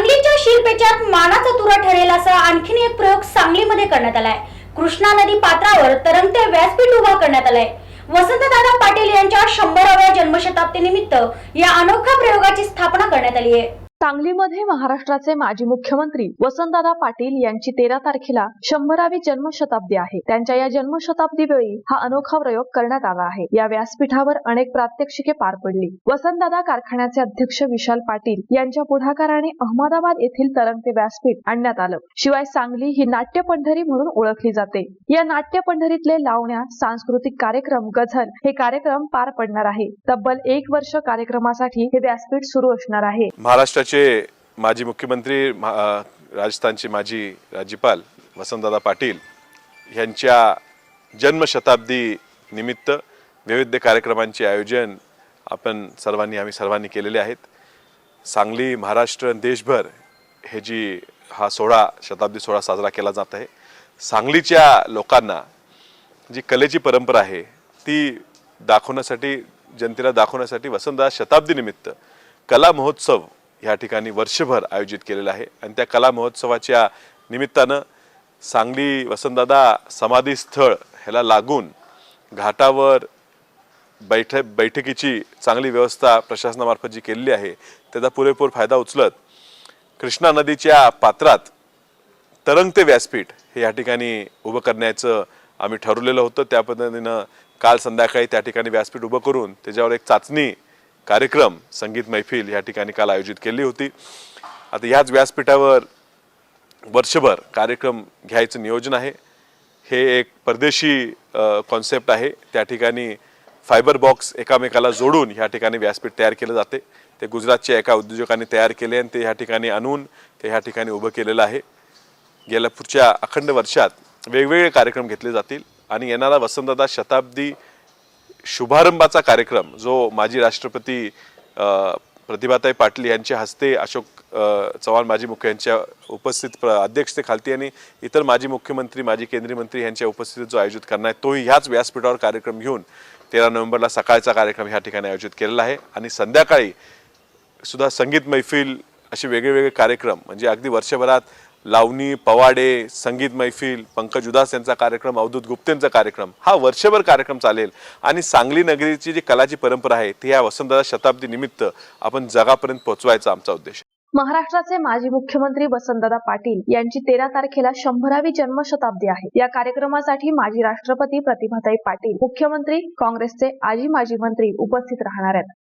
सांगलीच्या शिरपेचात मानाचा तुरा ठरेल असा आणखीन एक प्रयोग सांगलीमध्ये करण्यात आलाय। कृष्णा नदी पात्रावर तरंगते व्यासपीठ उभा करण्यात आलंय। वसंतदादा पाटील यांच्या 100व्या जन्मशताब्दी निमित्त या अनोख्या प्रयोगाची स्थापना करण्यात आली आहे। सांगलीमध्ये महाराष्ट्राचे माजी मुख्यमंत्री वसंतदादा पाटील यांची 13 तारखेला 100वी जन्मशताब्दी आहे। त्यांच्या या जन्मशताब्दी वेळी हा अनोखा प्रयोग करण्यात आला आहे। या व्यासपीठावर अनेक प्रात्यक्षिके पार पडली। वसंतदादा कारखान्याचे अध्यक्ष विशाल पाटील यांच्या पुढाकाराने अहमदाबाद येथील तरंगते व्यासपीठ आणण्यात आलं। शिवाय सांगली ही नाट्य पंढरी म्हणून ओळखली जाते। या नाट्य पंढरीतले लावण्या, सांस्कृतिक कार्यक्रम, गझल हे कार्यक्रम पार पडणार आहे। तब्बल 1 वर्ष कार्यक्रमासाठी हे व्यासपीठ सुरू असणार आहे। महाराष्ट्राचे माजी मुख्यमंत्री, राजस्थानचे माजी राज्यपाल वसंतदादा पाटील यांच्या जन्मशताब्दी निमित्त विविध कार्यक्रमांचे आयोजन आम्ही सर्वांनी केलेले आहेत। सांगली, महाराष्ट्र, देशभर हे हा शताब्दी सोहळा साजरा केला जात आहे। सांगलीच्या लोकांना जी कलेची परंपरा आहे ती दाखवण्यासाठी, जनतेला दाखवण्यासाठी वसंतदादा शताब्दी निमित्त कला महोत्सव या ठिकाणी वर्षभर आयोजित केलेला आहे। आणि त्या कला महोत्सवाच्या निमित्तानं सांगली वसंतदादा समाधी स्थळ ह्याला लागून घाटावर बैठकीची चांगली व्यवस्था प्रशासनामार्फत जी केलेली आहे त्याचा पुरेपूर फायदा उचलत कृष्णा नदीच्या पात्रात तरंगते व्यासपीठ हे या ठिकाणी उभं करण्याचं आम्ही ठरवलेलं होतं। त्या पद्धतीनं काल संध्याकाळी त्या ठिकाणी व्यासपीठ उभं करून त्याच्यावर एक चाचणी कार्यक्रम, संगीत मैफिल या ठिकाणी काल आयोजित केली होती। आता याच व्यासपीठावर वर्षभर कार्यक्रम घ्यायचं नियोजन आहे। हे एक परदेशी कॉन्सेप्ट आहे। त्या ठिकाणी फायबर बॉक्स एकामेकाला जोडून या ठिकाणी व्यासपीठ तयार केलं जाते। ते गुजरातच्या एका उद्योजकांनी तयार केले आणि ते या ठिकाणी आणून ते या ठिकाणी उभं केलेलं आहे। गेल्या पुढच्या अखंड वर्षात वेगवेगळे कार्यक्रम घेतले जातील आणि येणारा वसंतदादा शताब्दी शुभारंभाचा कार्यक्रम जो माजी राष्ट्रपती प्रतिभाताई पाटील यांच्या हस्ते, अशोक चव्हाण माजी मुख्य यांच्या उपस्थित अध्यक्षतेखाली आणि इतर माजी मुख्यमंत्री, माजी केंद्रीय मंत्री यांच्या उपस्थितीत जो आयोजित करणार आहे तोही ह्याच व्यासपीठावर कार्यक्रम घेऊन 13 नोव्हेंबरला सकाळचा कार्यक्रम ह्या ठिकाणी आयोजित केलेला आहे। आणि संध्याकाळी सुद्धा संगीत मैफिल असे वेगवेगळे कार्यक्रम, म्हणजे अगदी वर्षभरात लावणी, पवाडे, संगीत मैफिल, पंकज उदास यांचा कार्यक्रम, अवधूत गुप्तेंचा कार्यक्रम, हा वर्षभर कार्यक्रम चालेल। आणि सांगली नगरीची जी कलाची परंपरा आहे ती या वसंतदादा शताब्दी निमित्त आपण जगापर्यंत पोहोचवायचा आमचा उद्देश आहे। महाराष्ट्राचे माजी मुख्यमंत्री वसंतदादा पाटील यांची 13 तारखेला 100वी जन्मशताब्दी आहे। या कार्यक्रमासाठी माजी राष्ट्रपती प्रतिभाताई पाटील, मुख्यमंत्री, काँग्रेसचे माजी मंत्री उपस्थित राहणार आहेत।